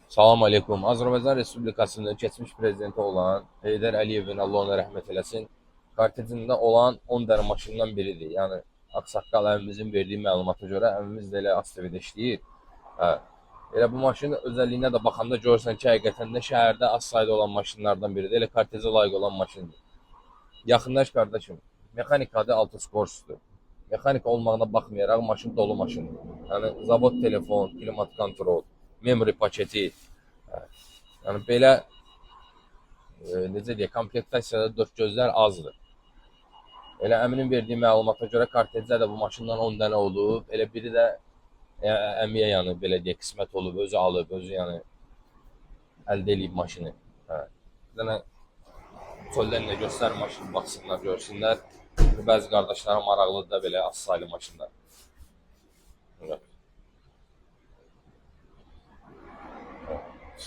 Salam aleykum. Azərbaycan Respublikasının keçmiş prezidenti olan Heydər Əliyevin Allah ona rəhmət eləsin, kortejində olan 10 dənə maşından biridir. Yəni ağsaqqal əmimizin verdiyi məlumata görə əmimiz də elə ASTV-də işləyir. Hə. Elə bu maşının özəlliyinə də baxanda görürsən ki, həqiqətən də şəhərdə az sayda olan maşınlardan biridir. Elə kortejə layiq olan maşındır. Yaxınlaş qardaşım. Mexanikadır, autosporsdur. Mexanika olmağına baxmayaraq maşın dolu maşındır. Yəni zavod telefon, klimat kontrol, memory paketi. Yəni belə necə deyək, komplektasiya dörd gözlər azdır. Elə əminin verdiyi məlumata görə kortejdə də bu maşından 10 dənə olub. Elə biri də əmiyə yəni belə deyək qismət olub, özü alıb, özü yəni əldə eləyib maşını. Hə. Bir dənə çöldən də göstər maşını baxsınlar, görsünlər. Bəzi qardaşlara maraqlıdır da belə az saylı maşınlar.